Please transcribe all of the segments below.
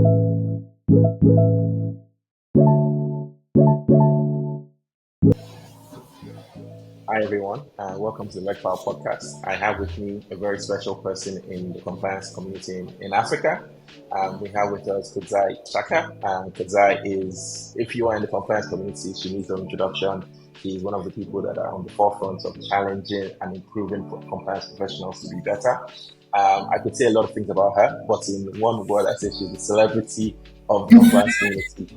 Hi everyone, welcome to the Regfyl Podcast. I have with me a very special person in the compliance community in Africa. We have with us Kudzai Chaka. Kudzai is, if you are in the compliance community, she needs no introduction. She's one of the people that are on the forefront of challenging and improving compliance professionals to be better. I could say a lot of things about her, but in one word, I say she's a celebrity of the compliance community.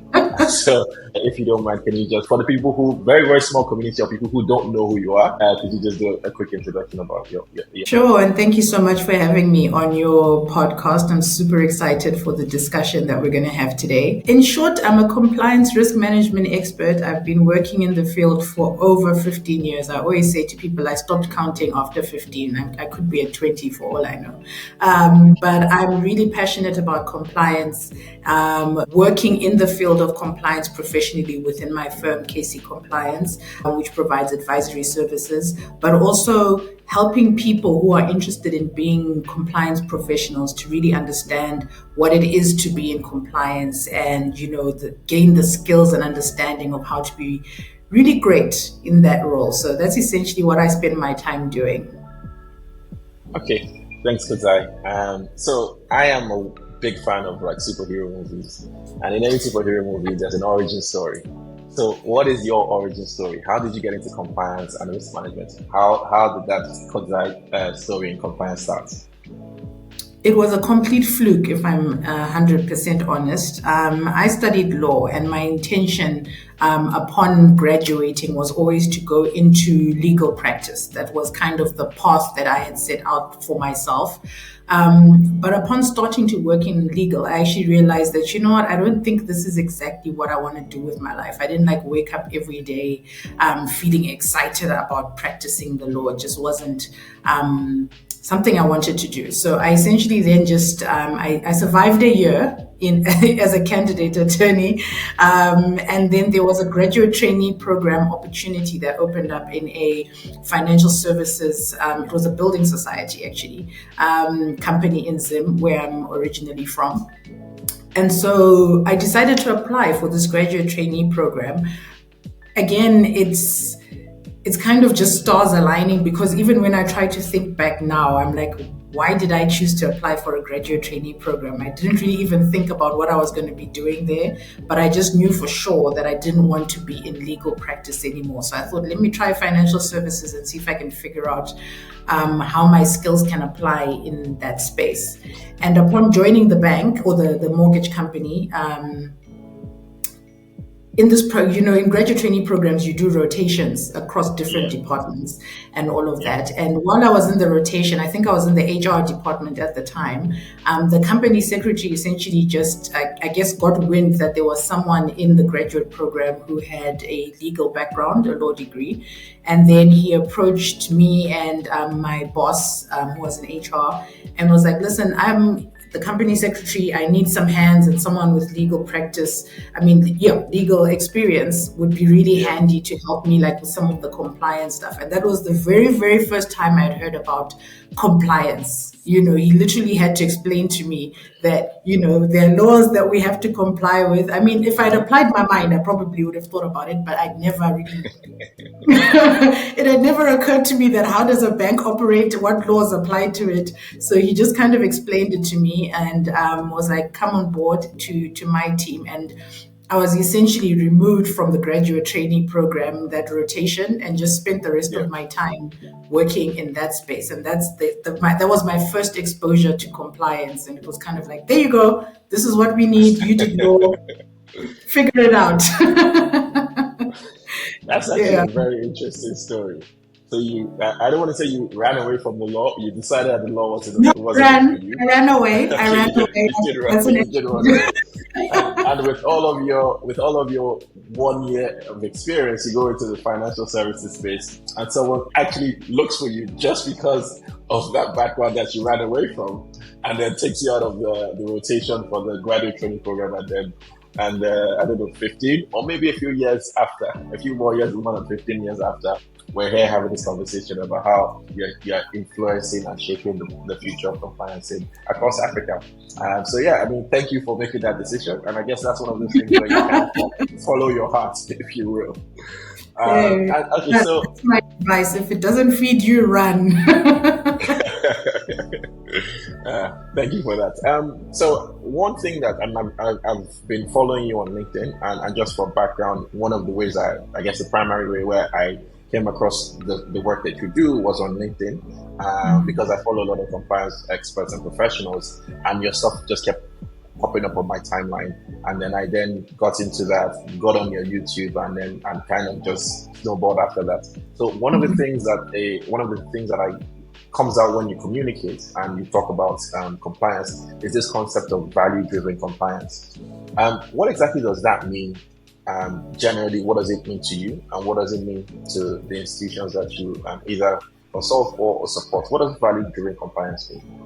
So, if you don't mind, can you just, for the people who, very, very small community of people who don't know who you are, could you just do a quick introduction about your. Sure, and thank you so much for having me on your podcast. I'm super excited for the discussion that we're going to have today. In short, I'm a compliance risk management expert. I've been working in the field for over 15 years. I always say to people, I stopped counting after 15. I could be at 20 for all I know. But I'm really passionate about compliance, working in the field of compliance professionally within my firm, KC Compliance, which provides advisory services, but also helping people who are interested in being compliance professionals to really understand what it is to be in compliance and, gain the skills and understanding of how to be really great in that role. So that's essentially what I spend my time doing. Okay, thanks, Kudzai. So I am a big fan of superhero movies, and in every superhero movie there's an origin story. So what is your origin story? How did you get into compliance and risk management? How did that Kudzai story in compliance start? It was a complete fluke, if I'm 100% honest. I studied law, and my intention upon graduating was always to go into legal practice. That was kind of the path that I had set out for myself. But upon starting to work in legal, I actually realized that, I don't think this is exactly what I want to do with my life. I didn't wake up every day feeling excited about practicing the law. It just wasn't something I wanted to do. So I essentially then I survived a year as a candidate attorney. And then there was a graduate trainee program opportunity that opened up in a financial services, it was a building society actually, company in Zim, where I'm originally from. And so I decided to apply for this graduate trainee program. Again, it's kind of just stars aligning, because even when I try to think back now, I'm like, why did I choose to apply for a graduate trainee program? I didn't really even think about what I was going to be doing there, but I just knew for sure that I didn't want to be in legal practice anymore. So I thought, let me try financial services and see if I can figure out how my skills can apply in that space. And upon joining the bank or the mortgage company, in this in graduate trainee programs, you do rotations across different departments and all of that. And while I was in the rotation, I think I was in the HR department at the time, the company secretary essentially just, I guess, got wind that there was someone in the graduate program who had a legal background, a law degree. And then he approached me and my boss, who was in HR, and was like, listen, I'm the company secretary, I need some hands, and someone with legal practice, legal experience would be really handy to help me with some of the compliance stuff. And that was the very, very first time I'd heard about compliance. He literally had to explain to me that, there are laws that we have to comply with. I mean, if I'd applied my mind, I probably would have thought about it, but I'd never really, it had never occurred to me that how does a bank operate, what laws apply to it. So he just kind of explained it to me and was like, come on board to my team. And I was essentially removed from the graduate trainee program, that rotation, and just spent the rest of my time working in that space. And that's that was my first exposure to compliance. And it was kind of like, there you go. This is what we need. You did know. Figure it out. That's actually a very interesting story. So I don't want to say you ran away from the law. You decided that the law wasn't for you. I ran away. You did run away. And with all of your 1 year of experience, you go into the financial services space, and someone actually looks for you just because of that background that you ran away from, and then takes you out of the rotation for the graduate training program, and then And I don't know, 15 or maybe a few more years, more than 15 years after, we're here having this conversation about how you're influencing and shaping the future of compliance across Africa. So yeah, I mean, thank you for making that decision. And I guess that's one of those things where you kind of follow your heart, if you will. Okay, so that's my advice. If it doesn't feed you, run. Thank you for that. So one thing that I've been following you on LinkedIn, and just for background, one of the ways I guess the primary way where I came across the work that you do was on LinkedIn, because I follow a lot of compliance experts and professionals, and your stuff just kept popping up on my timeline, and then I got into that, got on your YouTube, and kind of just snowballed after that. So one of the things that I comes out when you communicate and you talk about compliance is this concept of value-driven compliance. What exactly does that mean? Generally, what does it mean to you, and what does it mean to the institutions that you either consult for or support? What does value-driven compliance mean?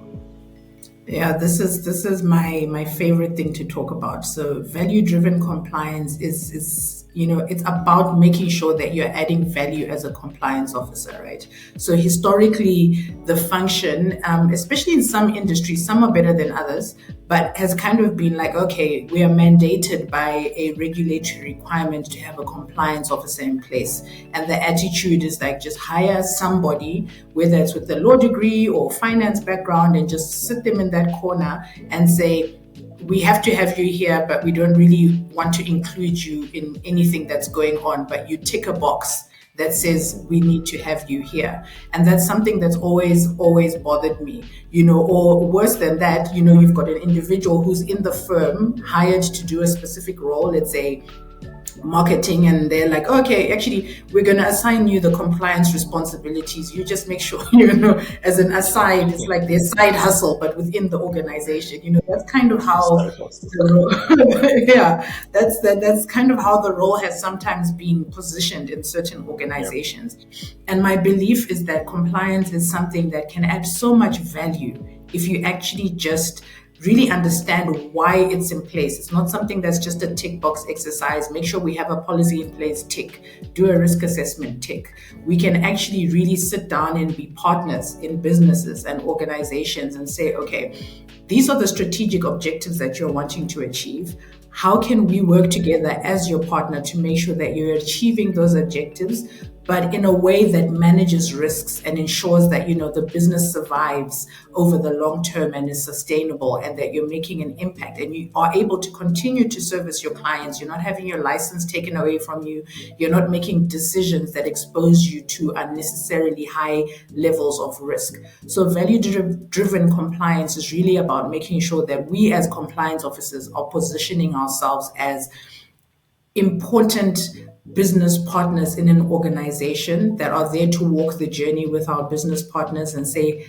Yeah, this is my favorite thing to talk about. So value-driven compliance is it's about making sure that you're adding value as a compliance officer, right? So historically, the function, especially in some industries, some are better than others, but has kind of been like, okay, we are mandated by a regulatory requirement to have a compliance officer in place. And the attitude is like, just hire somebody, whether it's with a law degree or finance background, and just sit them in that corner and say, we have to have you here, but we don't really want to include you in anything that's going on, but you tick a box that says we need to have you here. And that's something that's always bothered me, or worse than that, you've got an individual who's in the firm hired to do a specific role, let's say marketing, and they're like, okay, actually we're going to assign you the compliance responsibilities, you just make sure, as an aside, it's like their side hustle but within the organization. That's kind of how the role, yeah, that's kind of how the role has sometimes been positioned in certain organizations. And my belief is that compliance is something that can add so much value if you actually just really understand why it's in place. It's not something that's just a tick box exercise. Make sure we have a policy in place, tick. Do a risk assessment, tick. We can actually really sit down and be partners in businesses and organizations and say, okay, these are the strategic objectives that you're wanting to achieve. How can we work together as your partner to make sure that you're achieving those objectives, but in a way that manages risks and ensures that, the business survives over the long term and is sustainable, and that you're making an impact and you are able to continue to service your clients. You're not having your license taken away from you. You're not making decisions that expose you to unnecessarily high levels of risk. So value-driven compliance is really about making sure that we as compliance officers are positioning ourselves as important business partners in an organization that are there to walk the journey with our business partners and say,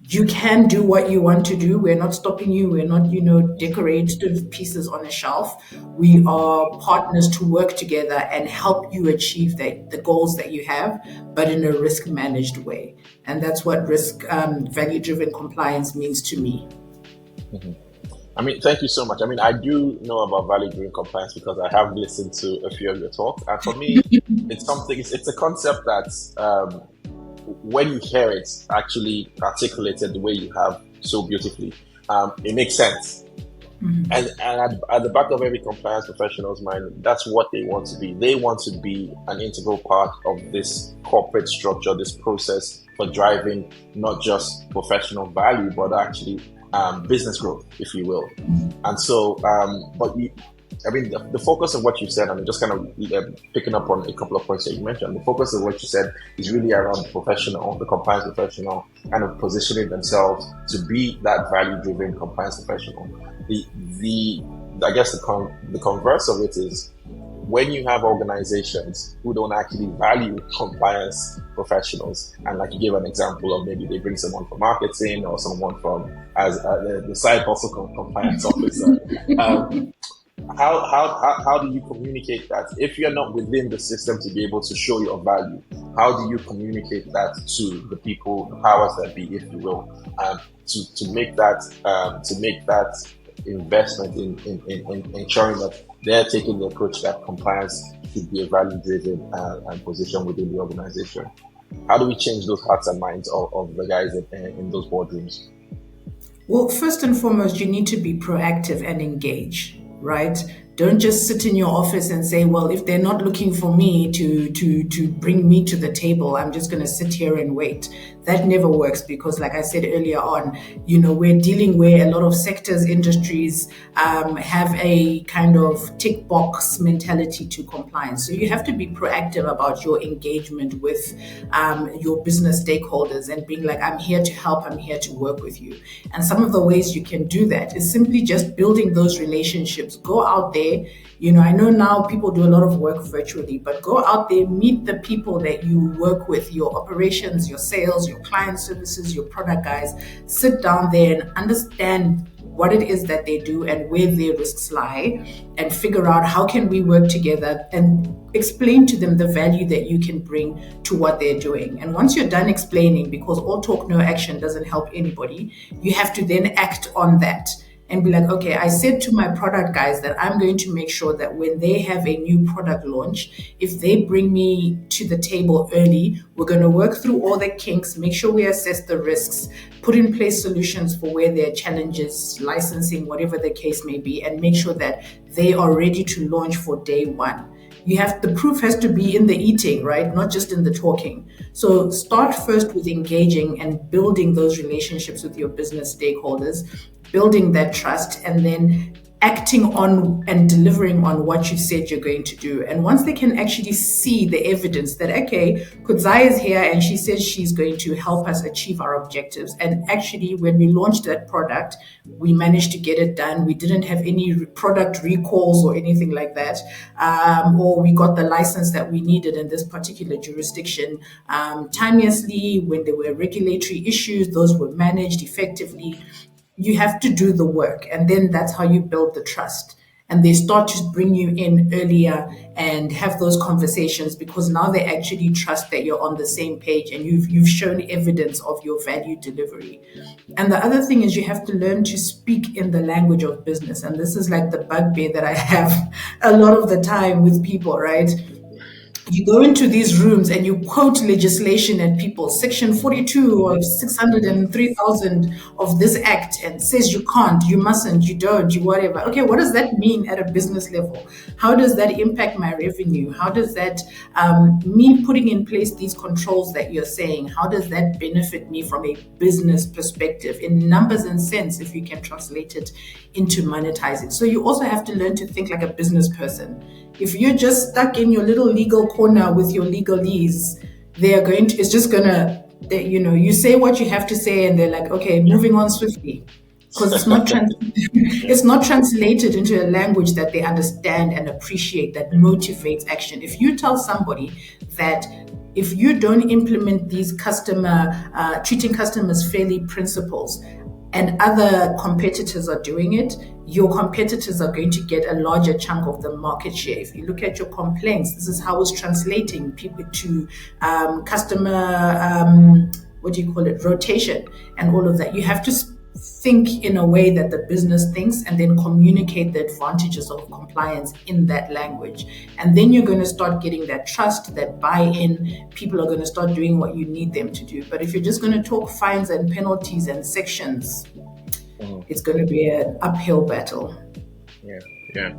you can do what you want to do. We're not stopping you. We're not, decorative pieces on a shelf. We are partners to work together and help you achieve the goals that you have, but in a risk managed way. And that's what value-driven compliance means to me. Mm-hmm. I mean, thank you so much. I mean, I do know about value-driven compliance because I have listened to a few of your talks. And for me, it's a concept that when you hear it actually articulated the way you have so beautifully, it makes sense. Mm-hmm. And at the back of every compliance professional's mind, that's what they want to be. They want to be an integral part of this corporate structure, this process for driving not just professional value, but actually business growth, if you will. And so, the focus of what you said, I'm just kind of picking up on a couple of points that you mentioned. The focus of what you said is really around the compliance professional, kind of positioning themselves to be that value-driven compliance professional. I guess the converse of it is when you have organizations who don't actually value compliance professionals, and like you gave an example of maybe they bring someone from marketing or someone from as the side hustle compliance officer. How do you communicate that if you're not within the system to be able to show your value? How do you communicate that to the people, the powers that be, if you will, to make that investment in ensuring that they're taking the approach that compliance should be a value-driven and position within the organization. How do we change those hearts and minds of the guys in those boardrooms? Well, first and foremost, you need to be proactive and engage, right? Don't just sit in your office and say, well, if they're not looking for me to bring me to the table, I'm just going to sit here and wait. That never works because, like I said earlier on, we're dealing where a lot of sectors, industries have a kind of tick box mentality to compliance. So you have to be proactive about your engagement with your business stakeholders and being like, I'm here to help, I'm here to work with you. And some of the ways you can do that is simply just building those relationships. Go out there. I know now people do a lot of work virtually, but go out there, meet the people that you work with, your operations, your sales, your client services, your product guys. Sit down there and understand what it is that they do and where their risks lie, and figure out how can we work together, and explain to them the value that you can bring to what they're doing. And once you're done explaining, because all talk, no action doesn't help anybody, you have to then act on that and be like, okay, I said to my product guys that I'm going to make sure that when they have a new product launch, if they bring me to the table early, we're going to work through all the kinks, make sure we assess the risks, put in place solutions for where there are challenges, licensing, whatever the case may be, and make sure that they are ready to launch for day one. The proof has to be in the eating, right? Not just in the talking. So start first with engaging and building those relationships with your business stakeholders, building that trust, and then acting on and delivering on what you said you're going to do. And once they can actually see the evidence that, okay, Kudzai is here and she says she's going to help us achieve our objectives. And actually, when we launched that product, we managed to get it done. We didn't have any product recalls or anything like that. Or we got the license that we needed in this particular jurisdiction. Timeously, when there were regulatory issues, those were managed effectively. You have to do the work, and then that's how you build the trust. And they start to bring you in earlier and have those conversations, because now they actually trust that you're on the same page and you've shown evidence of your value delivery. And the other thing is you have to learn to speak in the language of business. And this is like the bugbear that I have a lot of the time with people, right? You go into these rooms and you quote legislation at people, section 42 or 603,000 of this act, and says you can't, you mustn't, you don't, you whatever. Okay, what does that mean at a business level? How does that impact my revenue? How does that, me putting in place these controls that you're saying, how does that benefit me from a business perspective in numbers and cents, if you can translate it into monetizing? So you also have to learn to think like a business person. If you're just stuck in your little legal corner with your legalese, it's just gonna, you say what you have to say and they're like, okay, moving on swiftly. Because it's not translated into a language that they understand and appreciate, that motivates action. If you tell somebody that if you don't implement these treating customers fairly principles, and other competitors are doing it, your competitors are going to get a larger chunk of the market share. If you look at your complaints, this is how it's translating people to customer, rotation and all of that. You have to think in a way that the business thinks, and then communicate the advantages of compliance in that language. And then you're going to start getting that trust, that buy-in. People are going to start doing what you need them to do. But if you're just going to talk fines and penalties and sections, it's going to be an uphill battle. Yeah.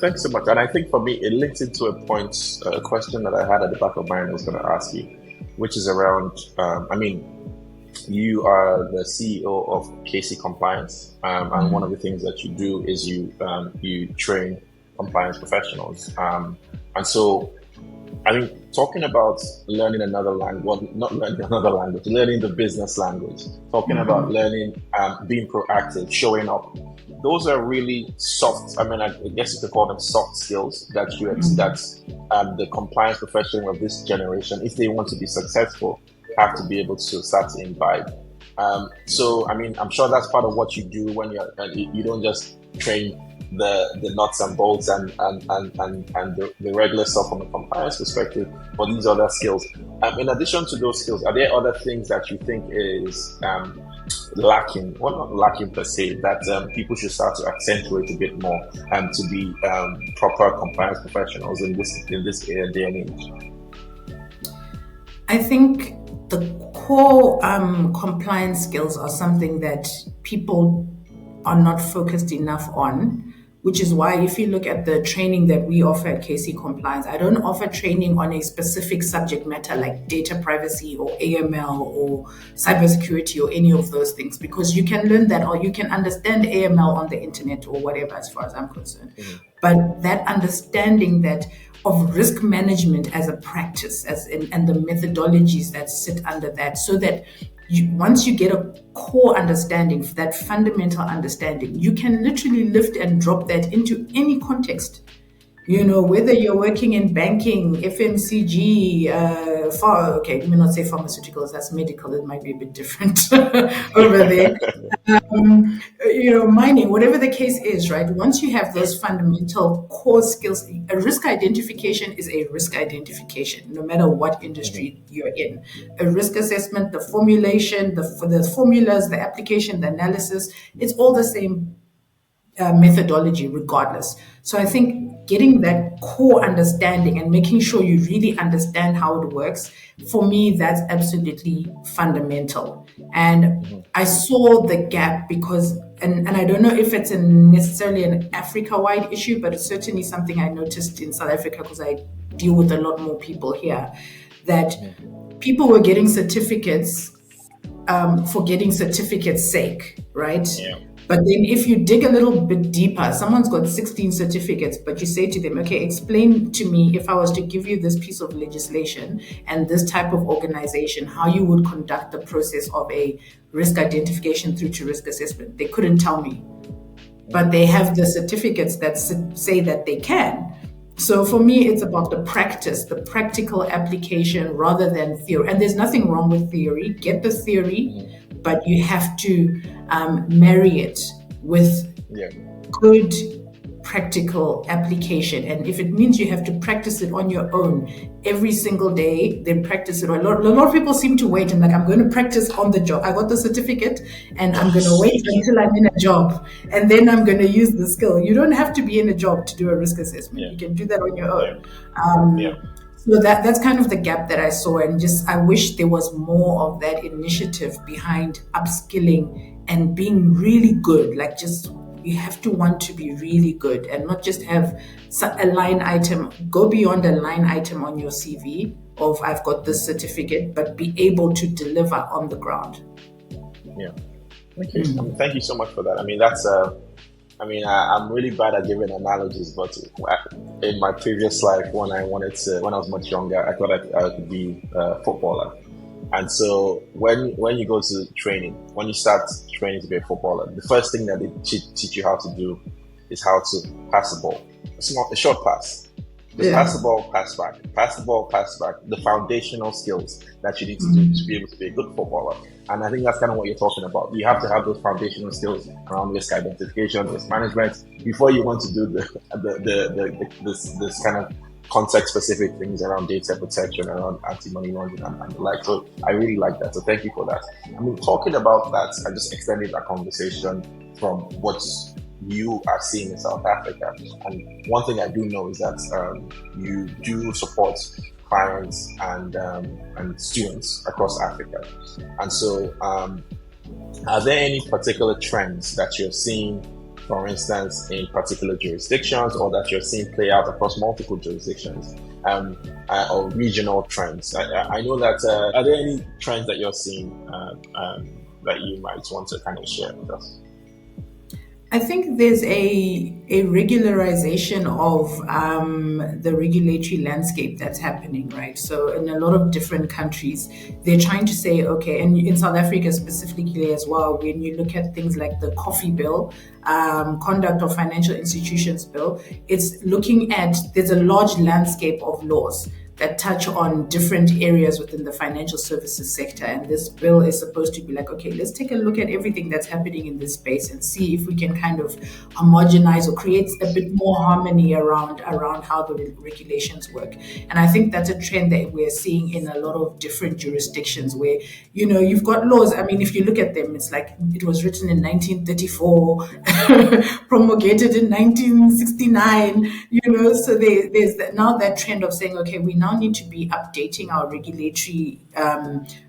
Thanks so much. And I think for me, it links into a question that I had at the back of my mind I was going to ask you, which is around, you are the CEO of KC Compliance, and one of the things that you do is you train compliance professionals. And so, talking about learning another language, well, not learning another language, learning the business language, talking about learning, being proactive, showing up. Those are really soft. I guess you could call them soft skills that the compliance professional of this generation, if they want to be successful, have to be able to start to imbibe. I'm sure that's part of what you do when you don't just train the nuts and bolts and the regular stuff from a compliance perspective, but these other skills. In addition to those skills, are there other things that you think is lacking, well, not lacking per se, that people should start to accentuate a bit more to be proper compliance professionals in this day and age? I think the core compliance skills are something that people are not focused enough on, which is why if you look at the training that we offer at KC Compliance, I don't offer training on a specific subject matter like data privacy or AML or cybersecurity or any of those things, because you can learn that or you can understand AML on the internet or whatever, as far as I'm concerned. Mm-hmm. But that understanding that of risk management as a practice, and the methodologies that sit under that, so that once you get a core understanding, that fundamental understanding, you can literally lift and drop that into any context. Whether you're working in banking, FMCG, let me not say pharmaceuticals, that's medical, it might be a bit different over there. Mining, whatever the case is, right? Once you have those fundamental core skills, a risk identification is a risk identification, no matter what industry you're in. A risk assessment, the formulation, the formulas, the application, the analysis, it's all the same methodology regardless. So I think getting that core understanding and making sure you really understand how it works, for me, that's absolutely fundamental. And I saw the gap because, and I don't know if it's necessarily an Africa-wide issue, but it's certainly something I noticed in South Africa because I deal with a lot more people here, that people were getting certificates for getting certificates' sake, right? Yeah. But then if you dig a little bit deeper, someone's got 16 certificates, but you say to them, okay, explain to me, if I was to give you this piece of legislation and this type of organization, how you would conduct the process of a risk identification through to risk assessment. They couldn't tell me, but they have the certificates that say that they can. So for me, it's about the practice, the practical application rather than theory. And there's nothing wrong with theory. Get the theory, but you have to marry it with good practical application. And if it means you have to practice it on your own every single day, then practice it. A lot of people seem to wait and I'm going to practice on the job. I got the certificate and I'm going to wait until I'm in a job and then I'm going to use the skill. You don't have to be in a job to do a risk assessment. Yeah. You can do that on your own. So that's kind of the gap that I saw, and I wish there was more of that initiative behind upskilling and being really good. You have to want to be really good and not just have a line item, go beyond a line item on your CV of I've got this certificate, but be able to deliver on the ground. Yeah. Okay. Thank you so much for that. I'm really bad at giving analogies, but in my previous life, when I was much younger, I thought I could be a footballer. And so when you go to training, when you start training to be a footballer, the first thing that they teach you how to do is how to pass the ball. It's not a short pass. Pass the ball, pass back. Pass the ball, pass back. The foundational skills that you need to do to be able to be a good footballer. And I think that's kind of what you're talking about. You have to have those foundational skills around risk identification, risk management, before you want to do this kind of context-specific things around data protection, around anti-money laundering and the like. So I really like that. So thank you for that. Talking about that, I just extended that conversation from what you are seeing in South Africa. And one thing I do know is that you do support clients and students across Africa. And so are there any particular trends that you're seeing, for instance, in particular jurisdictions, or that you're seeing play out across multiple jurisdictions, or regional trends? I know that, are there any trends that you're seeing that you might want to kind of share with us? I think there's a regularization of the regulatory landscape that's happening, right? So in a lot of different countries, they're trying to say, okay, and in South Africa specifically as well, when you look at things like the Coffee Bill, Conduct of Financial Institutions Bill, it's looking at, there's a large landscape of laws. that touch on different areas within the financial services sector. And this bill is supposed to be like, okay, let's take a look at everything that's happening in this space and see if we can kind of homogenize or create a bit more harmony around how the regulations work. And I think that's a trend that we're seeing in a lot of different jurisdictions where, you've got laws. I mean, if you look at them, it's like it was written in 1934, promulgated in 1969, so there's now that trend of saying, okay, we now need to be updating our regulatory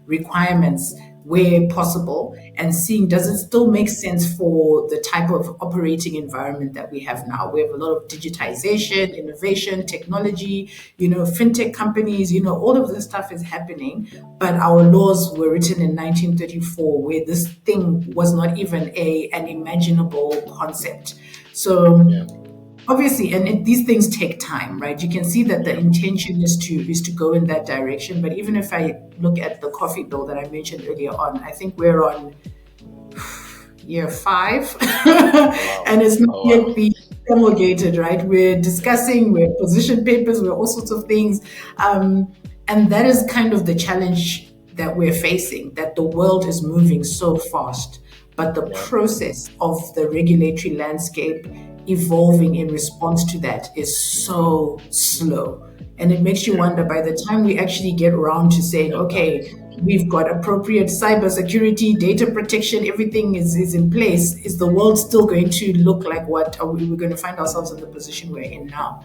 requirements where possible and seeing, does it still make sense for the type of operating environment that we have now? We have a lot of digitization, innovation, technology, fintech companies, all of this stuff is happening, but our laws were written in 1934 where this thing was not even an imaginable concept. So obviously, and these things take time, right? You can see that the intention is to go in that direction. But even if I look at the coffee bill that I mentioned earlier on, I think we're on year 5, and it's not yet being promulgated, right? We're discussing, we're position papers, we're all sorts of things, and that is kind of the challenge that we're facing. That the world is moving so fast, but the process of the regulatory landscape evolving in response to that is so slow. And it makes you wonder, by the time we actually get around to saying, okay, we've got appropriate cybersecurity, data protection, everything is in place, is the world still going to look like what are we going to find ourselves in the position we're in now?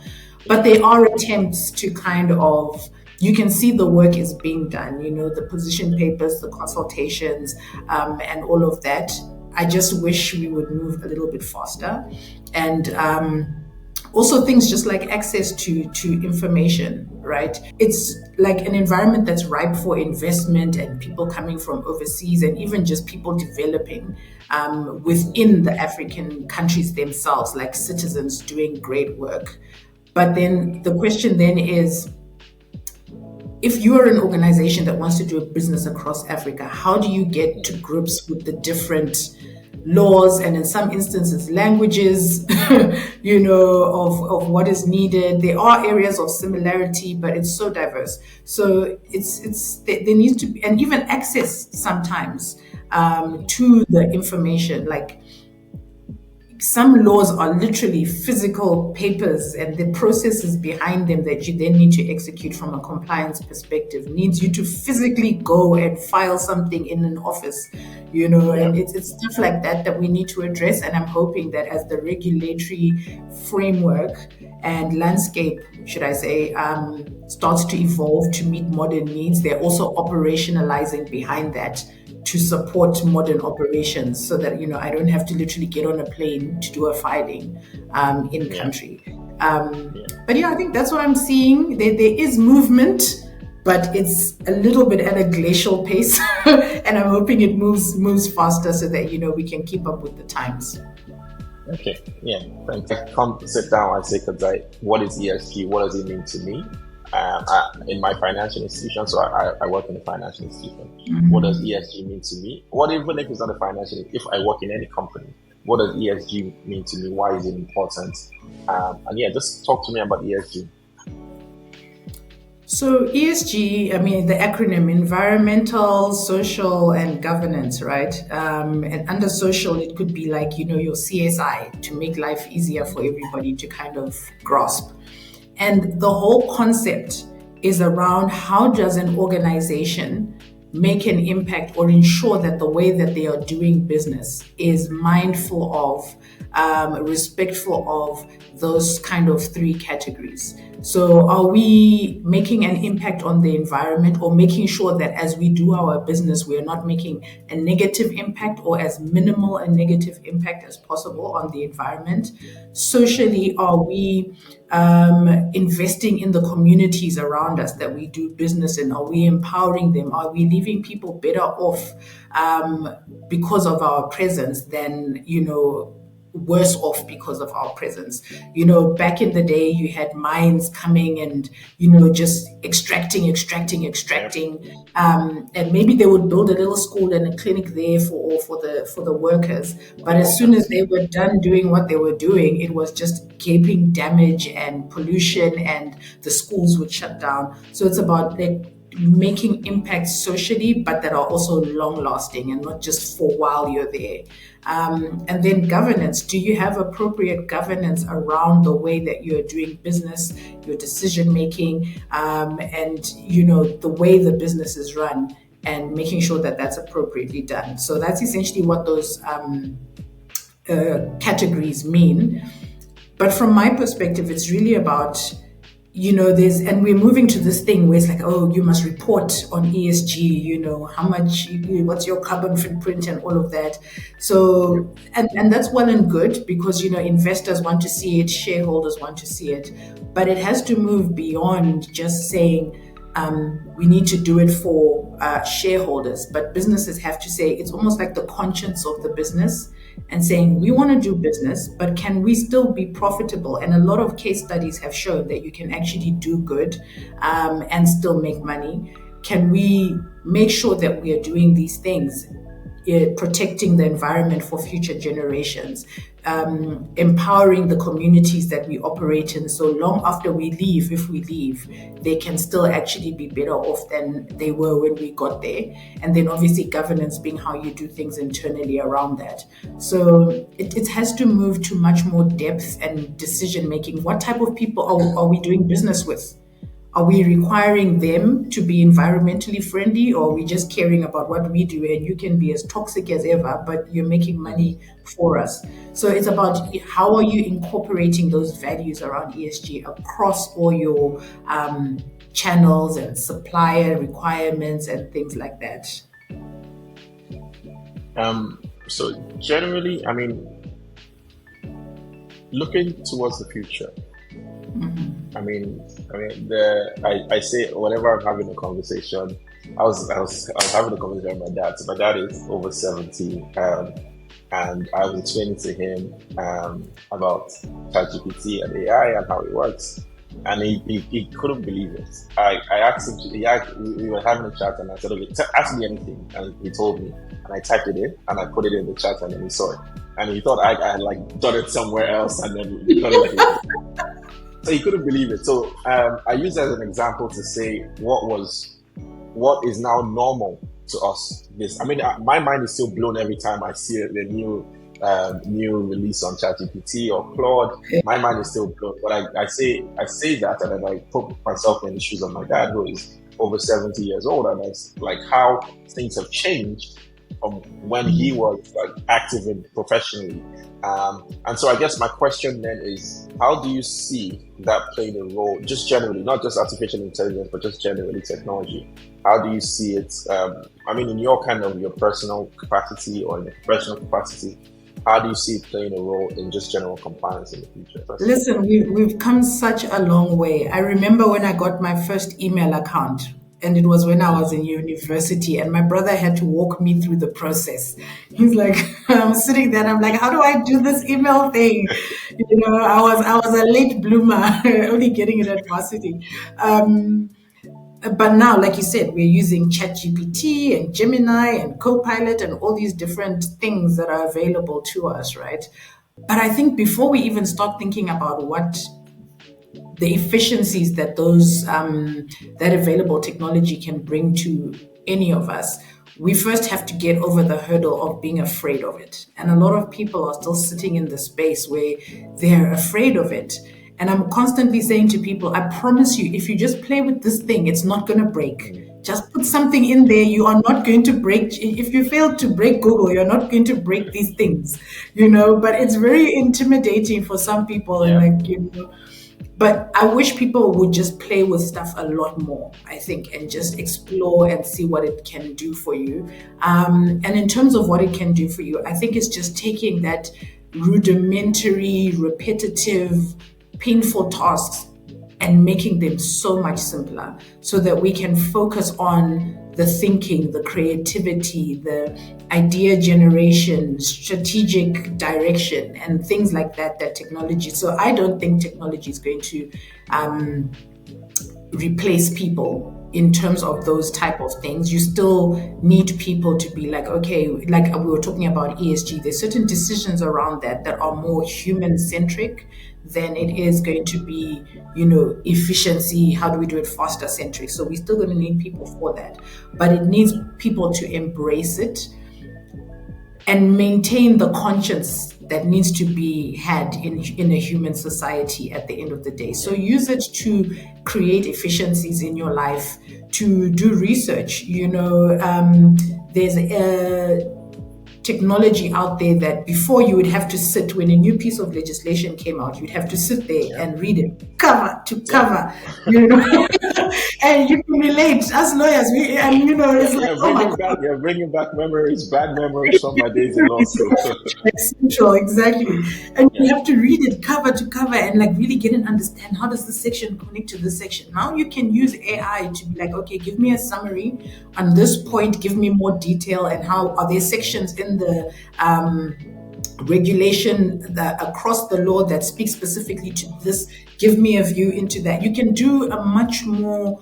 But there are attempts to kind of, you can see the work is being done, the position papers, the consultations, and all of that. I just wish we would move a little bit faster. And also things just like access to information, right? It's like an environment that's ripe for investment and people coming from overseas and even just people developing within the African countries themselves, like citizens doing great work. But then the question then is, if you are an organization that wants to do a business across Africa, how do you get to grips with the different laws and in some instances languages, of what is needed? There are areas of similarity, but it's so diverse. So there needs to be, and even access sometimes to the information. Like, some laws are literally physical papers, and the processes behind them that you then need to execute from a compliance perspective needs you to physically go and file something in an office, and it's stuff like that we need to address. And I'm hoping that as the regulatory framework and landscape, should I say, starts to evolve to meet modern needs, they're also operationalizing behind that to support modern operations, so that I don't have to literally get on a plane to do a filing in country. But I think that's what I'm seeing. There is movement, but it's a little bit at a glacial pace, and I'm hoping it moves faster so that we can keep up with the times. Okay, thank you. Come sit down and say, Kudzai, what is ESG? What does it mean to me? In my financial institution, so I work in a financial institution. Mm-hmm. What does ESG mean to me? What even if it's not a financial? If I work in any company, what does ESG mean to me? Why is it important? And just talk to me about ESG. So ESG, I mean, the acronym: environmental, social, and governance, right? And under social, it could be like your CSI, to make life easier for everybody to kind of grasp. And the whole concept is around, how does an organization make an impact or ensure that the way that they are doing business is mindful of, respectful of those kind of 3 categories. So are we making an impact on the environment, or making sure that as we do our business, we are not making a negative impact or as minimal a negative impact as possible on the environment? Socially, are we investing in the communities around us that we do business in? Are we empowering them? Are we leaving people better off because of our presence than, worse off because of our presence. Back in the day, you had mines coming and, just extracting. And maybe they would build a little school and a clinic there for the workers. But as soon as they were done doing what they were doing, it was just gaping damage and pollution, and the schools would shut down. So it's about making impacts socially, but that are also long lasting and not just for while you're there. And then governance. Do you have appropriate governance around the way that you're doing business, your decision making, and the way the business is run, and making sure that that's appropriately done. So that's essentially what those categories mean. But from my perspective, it's really about and we're moving to this thing where it's like, oh, you must report on ESG, how much, what's your carbon footprint and all of that. So, and that's well and good, because, investors want to see it, shareholders want to see it, but it has to move beyond just saying, we need to do it for shareholders, but businesses have to say, it's almost like the conscience of the business, and saying, we want to do business, but can we still be profitable? And a lot of case studies have shown that you can actually do good and still make money. Can we make sure that we are doing these things, protecting the environment for future generations, empowering the communities that we operate in, so long after we leave, if we leave, they can still actually be better off than they were when we got there. And then obviously governance being how you do things internally around that. So it has to move to much more depth and decision making. What type of people are we doing business with? Are we requiring them to be environmentally friendly, or are we just caring about what we do, and you can be as toxic as ever, but you're making money for us? So it's about how are you incorporating those values around ESG across all your channels and supplier requirements and things like that. So generally, looking towards the future, I say whenever I'm having a conversation, I was having a conversation with my dad. So my dad is over 70, and I was explaining to him about ChatGPT and AI and how it works, and he couldn't believe it. I asked him. We were having a chat, and I said, "Okay, ask me anything," and he told me, and I typed it in, and I put it in the chat, and then he saw it, and he thought I had done it somewhere else, and then he got it. So he couldn't believe it. So I use that as an example to say what is now normal to us. My mind is still blown every time I see the new release on ChatGPT or Claude. My mind is still blown. But I say that, and then I put myself in the shoes of my dad, who is over 70 years old, and it's like how things have changed from when he was active and professionally. And so I guess my question then is, how do you see that playing a role, just generally, not just artificial intelligence, but just generally technology? How do you see it, in your personal capacity or in a professional capacity, how do you see it playing a role in just general compliance in the future? Listen, we've come such a long way. I remember when I got my first email account, and it was when I was in university, and my brother had to walk me through the process. He's like, I'm sitting there and I'm like, how do I do this email thing? I was a late bloomer, only getting it at varsity. But now, like you said, we're using ChatGPT and Gemini and Copilot and all these different things that are available to us, right? But I think before we even start thinking about what the efficiencies that those that available technology can bring to any of us, we first have to get over the hurdle of being afraid of it. And a lot of people are still sitting in the space where they're afraid of it. And I'm constantly saying to people, I promise you, if you just play with this thing, it's not going to break. Just put something in there. You are not going to break. If you fail to break Google, you're not going to break these things, but it's very intimidating for some people. Yeah. And but I wish people would just play with stuff a lot more, I think, and just explore and see what it can do for you. And in terms of what it can do for you, I think it's just taking that rudimentary, repetitive, painful tasks and making them so much simpler so that we can focus on the thinking, the creativity, the idea generation, strategic direction, and things like that technology. So I don't think technology is going to replace people in terms of those type of things. You still need people to be like, okay, like we were talking about ESG, there's certain decisions around that are more human centric than it is going to be, efficiency, how do we do it faster centric. So we're still going to need people for that, but it needs people to embrace it and maintain the conscience that needs to be had in a human society at the end of the day. So use it to create efficiencies in your life, to do research. There's a technology out there that before you would have to sit, when a new piece of legislation came out, you'd have to sit there and read it cover to cover, and you can relate as lawyers. It's like, you're bringing back memories, bad memories from my days in law school. Essential, exactly. And you have to read it cover to cover and like really get and understand, how does this section connect to this section. Now you can use AI to be like, okay, give me a summary on this point, give me more detail, and how are there sections in the regulation across the law that speaks specifically to this. Give me a view into that. You can do a much more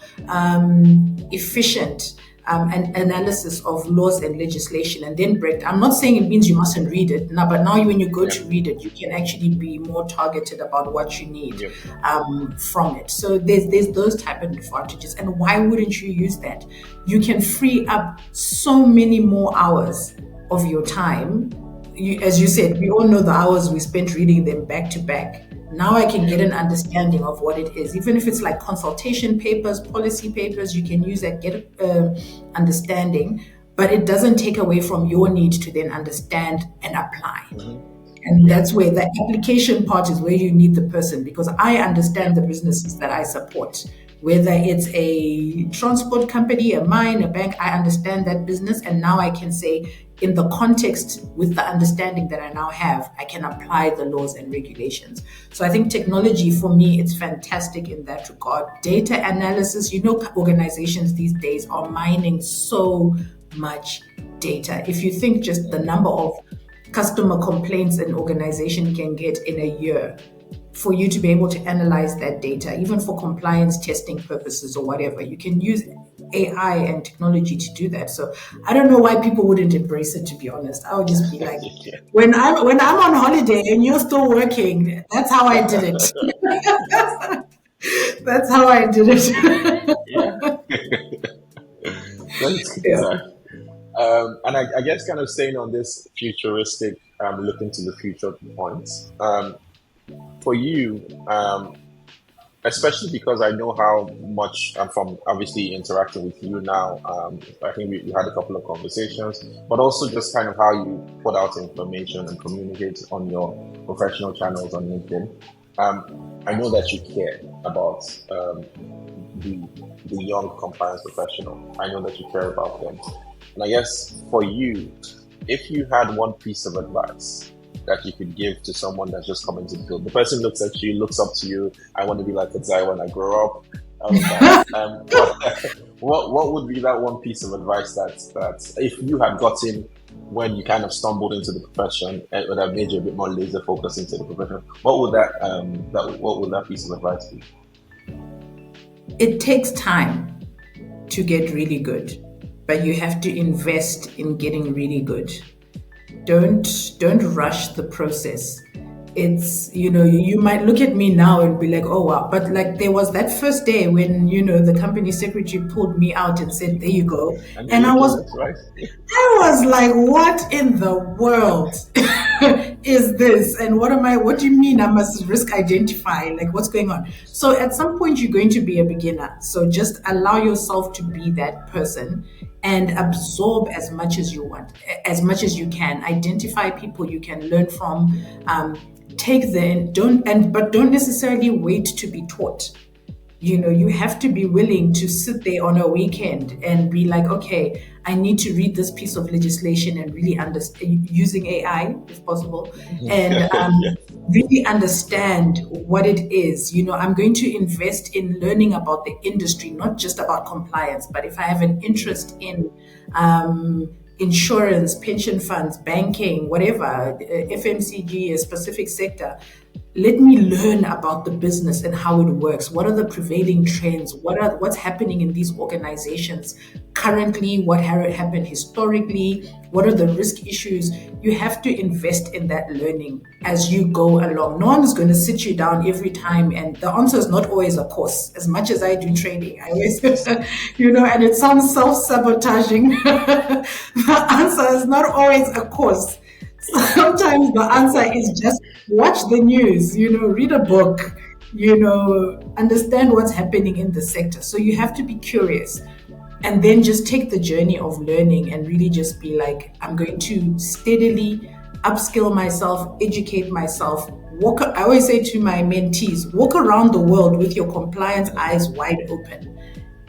efficient an analysis of laws and legislation, and then break. I'm not saying it means you mustn't read it now, but now when you go to read it, you can actually be more targeted about what you need from it. So there's those type of advantages, and why wouldn't you use that? You can free up so many more hours of your time. As you said, we all know the hours we spent reading them back to back. Now I can get an understanding of what it is. Even if it's like consultation papers, policy papers, you can use that, get understanding, but it doesn't take away from your need to then understand and apply. And that's where the application part is, where you need the person, because I understand the businesses that I support. Whether it's a transport company, a mine, a bank, I understand that business. And now I can say, in the context, with the understanding that I now have, I can apply the laws and regulations. So I think technology, for me, it's fantastic in that regard. Data analysis, organizations these days are mining so much data. If you think just the number of customer complaints an organization can get in a year, for you to be able to analyze that data, even for compliance testing purposes or whatever, you can use AI and technology to do that. So I don't know why people wouldn't embrace it, to be honest. I would just be like, when I'm on holiday and you're still working, that's how I did it. That's how I did it. And I guess kind of staying on this futuristic, looking to the future points, for you, especially because I know how much I'm from obviously interacting with you now. I think we had a couple of conversations, but also just kind of how you put out information and communicate on your professional channels on LinkedIn. I know that you care about the young compliance professional. I know that you care about them. And I guess for you, if you had one piece of advice that you could give to someone that's just coming to the field, the person looks at you, looks up to you, I want to be like Kudzai when I grow up. What would be that one piece of advice that if you had gotten when you kind of stumbled into the profession, it would have made you a bit more laser focused into the profession? What would that piece of advice be? It takes time to get really good, but you have to invest in getting really good. Don't rush the process. It's, you might look at me now and be like, oh wow, but like there was that first day when, the company secretary pulled me out and said, there you go. And I was like, what in the world is this? And what do you mean I must risk identify? Like, what's going on? So at some point you're going to be a beginner. So just allow yourself to be that person and absorb as much as you want, as much as you can. Identify people you can learn from, but don't necessarily wait to be taught. You have to be willing to sit there on a weekend and be like, okay, I need to read this piece of legislation and really understand, using AI if possible, and really understand what it is. I'm going to invest in learning about the industry, not just about compliance, but if I have an interest in insurance, pension funds, banking, whatever, FMCG, a specific sector, let me learn about the business and how it works. What are the prevailing trends? What's happening in these organizations currently? What happened historically? What are the risk issues? You have to invest in that learning as you go along. No one is going to sit you down every time, and the answer is not always a course. As much as I do training, I always, and it sounds self-sabotaging. The answer is not always a course. Sometimes the answer is just watch the news, read a book, understand what's happening in the sector. So you have to be curious and then just take the journey of learning and really just be like, I'm going to steadily upskill myself, educate myself. I always say to my mentees, walk around the world with your compliance eyes wide open.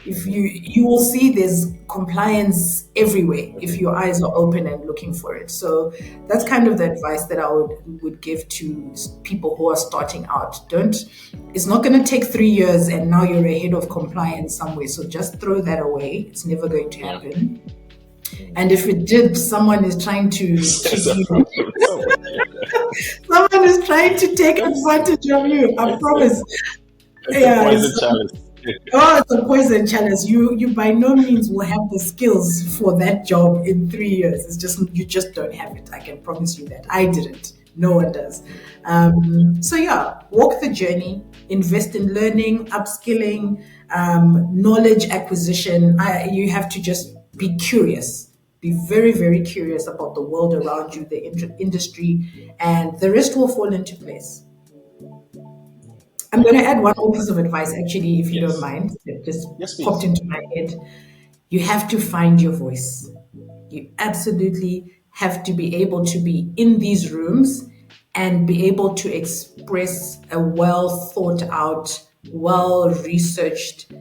If you will see there's compliance everywhere if your eyes are open and looking for it. So that's kind of the advice that I would give to people who are starting out. It's not going to take 3 years and now you're ahead of compliance somewhere. So just throw that away. It's never going to happen. And if it did, someone is trying to someone is trying to take advantage of you. I promise. It's a poison challenge. You by no means will have the skills for that job in 3 years. It's just, you just don't have it. I can promise you that. I didn't. No one does. Walk the journey, invest in learning, upskilling, knowledge acquisition. You have to just be curious. Be very, very curious about the world around you, the industry, and the rest will fall into place. I'm going to add one more piece of advice, actually, if you don't mind. It just popped into my head. You have to find your voice. You absolutely have to be able to be in these rooms and be able to express a well thought out, well researched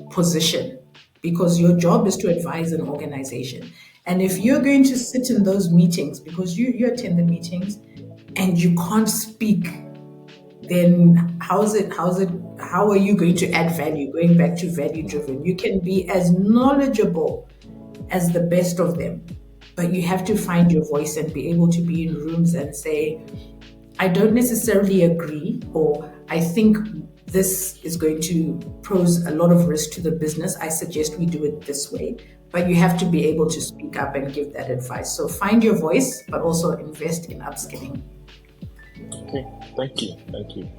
position, because your job is to advise an organization. And if you're going to sit in those meetings, because you attend the meetings and you can't speak, then how are you going to add value? Going back to value driven, you can be as knowledgeable as the best of them, but you have to find your voice and be able to be in rooms and say, I don't necessarily agree, or I think this is going to pose a lot of risk to the business. I suggest we do it this way. But you have to be able to speak up and give that advice. So find your voice, but also invest in upskilling. Okay, thank you.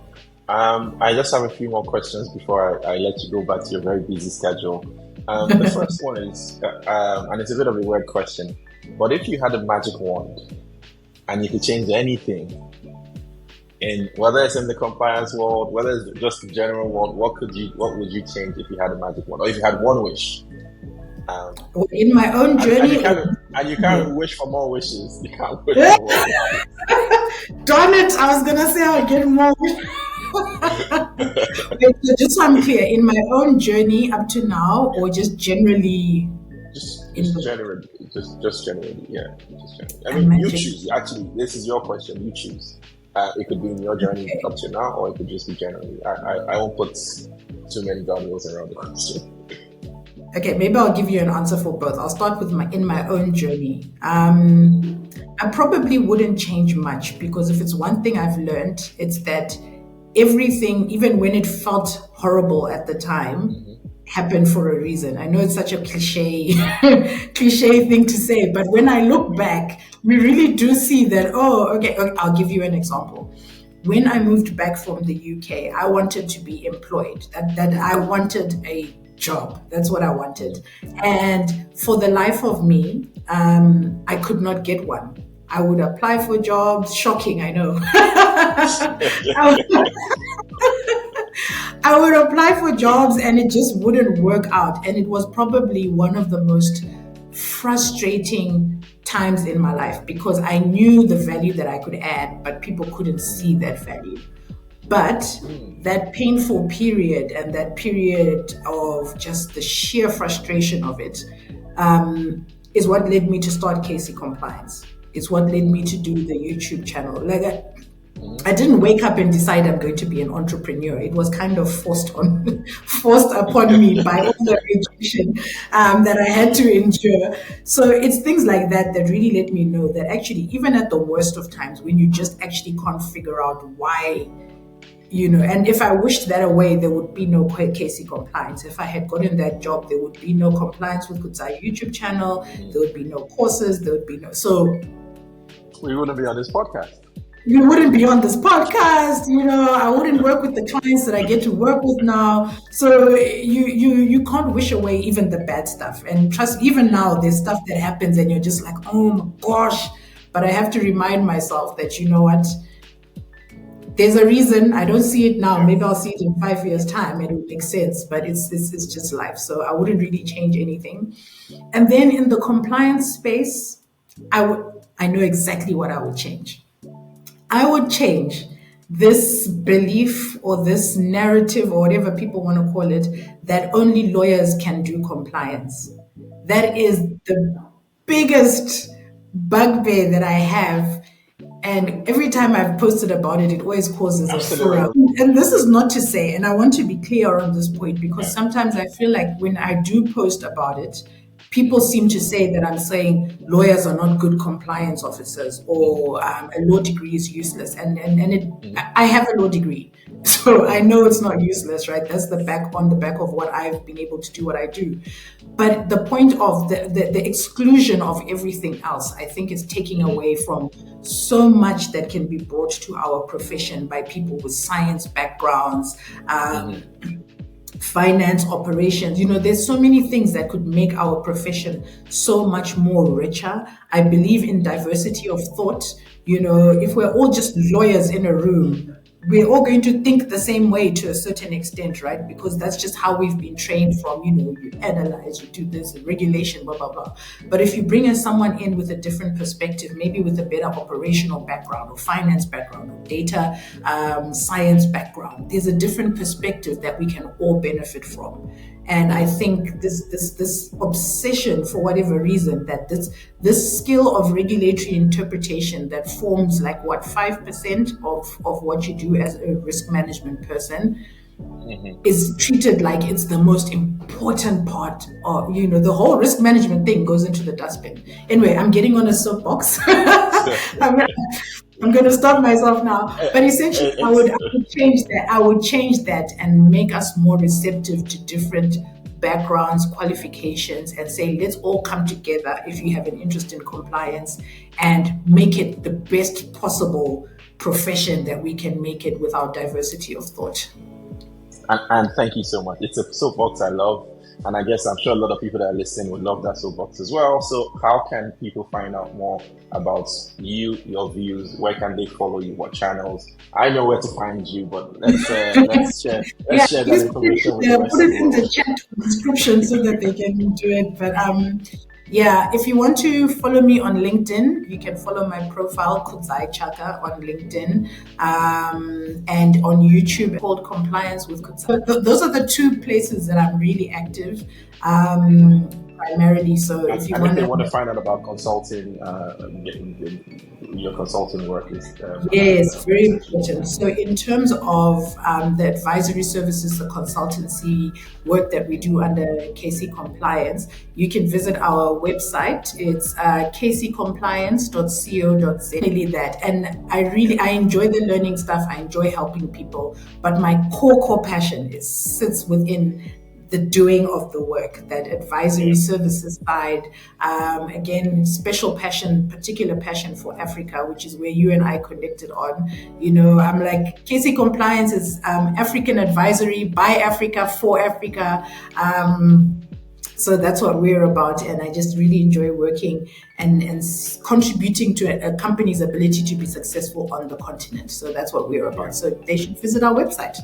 I just have a few more questions before I let you go back to your very busy schedule. The first one is, and it's a bit of a weird question, but if you had a magic wand and you could change anything, in whether it's in the compliance world, whether it's just the general world, what would you change if you had a magic wand, or if you had one wish? In my own journey, and you can't wish for more wishes. You can't wish for more wishes. Darn it! I was gonna say I'll get more. Just so I'm clear, in my own journey up to now, or just generally? Just generally, yeah. Just generally. I mean, you choose. Actually, this is your question. You choose. It could be in your journey up to now, or it could just be generally. I won't put too many guardrails around the question. Okay, maybe I'll give you an answer for both. I'll start with in my own journey. I probably wouldn't change much, because if it's one thing I've learned, it's that everything, even when it felt horrible at the time, happened for a reason. I know it's such a cliche thing to say, but when I look back, we really do see that, okay, I'll give you an example. When I moved back from the UK, I wanted to be employed. That I wanted a job. That's what I wanted. And for the life of me, I could not get one. I would apply for jobs. Shocking, I know. I would apply for jobs and it just wouldn't work out. And it was probably one of the most frustrating times in my life, because I knew the value that I could add, but people couldn't see that value. But that painful period and that period of just the sheer frustration of it is what led me to start KC Compliance. It's what led me to do the YouTube channel. Like I didn't wake up and decide I'm going to be an entrepreneur. It was kind of forced upon me by all the rejection that I had to endure. So it's things like that that really let me know that actually, even at the worst of times, when you just actually can't figure out why, and if I wished that away, there would be no KC compliance. If I had gotten that job, there would be no compliance with Kudzai YouTube channel. There would be no courses. There would be no. So we wouldn't be on this podcast. You wouldn't be on this podcast, I wouldn't work with the clients that I get to work with now. So you can't wish away even the bad stuff. And trust, even now there's stuff that happens and you're just like, oh my gosh. But I have to remind myself that, you know what, there's a reason. I don't see it now. Maybe I'll see it in 5 years' time and it will make sense, but it's just life. So I wouldn't really change anything. And then in the compliance space, I know exactly what I would change. I would change this belief or this narrative or whatever people want to call it, that only lawyers can do compliance. That is the biggest bugbear that I have. And every time I've posted about it, it always causes a furor. And this is not to say, and I want to be clear on this point, because sometimes I feel like when I do post about it, people seem to say that I'm saying lawyers are not good compliance officers or a law degree is useless. And I have a law degree, so I know it's not useless, right? That's on the back of what I've been able to do, what I do. But the point of the exclusion of everything else, I think, is taking away from so much that can be brought to our profession by people with science backgrounds, finance, operations. There's so many things that could make our profession so much more richer. I believe in diversity of thought. If we're all just lawyers in a room, we're all going to think the same way to a certain extent, right? Because that's just how we've been trained from, you analyze, you do this, regulation, blah, blah, blah. But if you bring in someone in with a different perspective, maybe with a better operational background or finance background or data science background, there's a different perspective that we can all benefit from. And I think this obsession, for whatever reason, that this skill of regulatory interpretation that forms like 5% of what you do as a risk management person is treated like it's the most important part of, the whole risk management thing goes into the dustbin. Anyway, I'm getting on a soapbox. I'm going to stop myself now. But essentially, I would change that. I would change that and make us more receptive to different backgrounds, qualifications, and say, let's all come together if you have an interest in compliance and make it the best possible profession that we can make it with our diversity of thought. And thank you so much. It's a soapbox I love. And I guess I'm sure a lot of people that are listening would love that soapbox as well. So how can people find out more about you, your views? Where can they follow you? What channels? I know where to find you, but let's share that information with the rest put of it in the chat description so that they can do it. But if you want to follow me on LinkedIn, you can follow my profile, Kudzai Chaka, on LinkedIn, and on YouTube called Compliance with Kudzai. Those are the two places that I'm really active, primarily. So if you want to find out about consulting, your consulting work is yes, very important. So in terms of the advisory services, the consultancy work that we do under KC Compliance, you can visit our website. It's kccompliance.co.za. Really that, and I enjoy the learning stuff. I enjoy helping people, but my core passion sits within the doing of the work, that advisory services side. Again, particular passion for Africa, which is where you and I connected on. I'm like, KC Compliance is African advisory by Africa for Africa. So that's what we're about. And I just really enjoy working and contributing to a company's ability to be successful on the continent. So that's what we're about. So they should visit our website.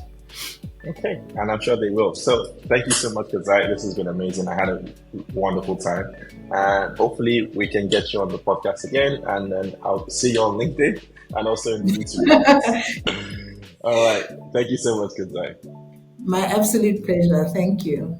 Okay, and I'm sure they will. So thank you so much, Kudzai. This has been amazing. I had a wonderful time. And hopefully we can get you on the podcast again. And then I'll see you on LinkedIn and also in the YouTube. All right. Thank you so much, Kudzai. My absolute pleasure. Thank you.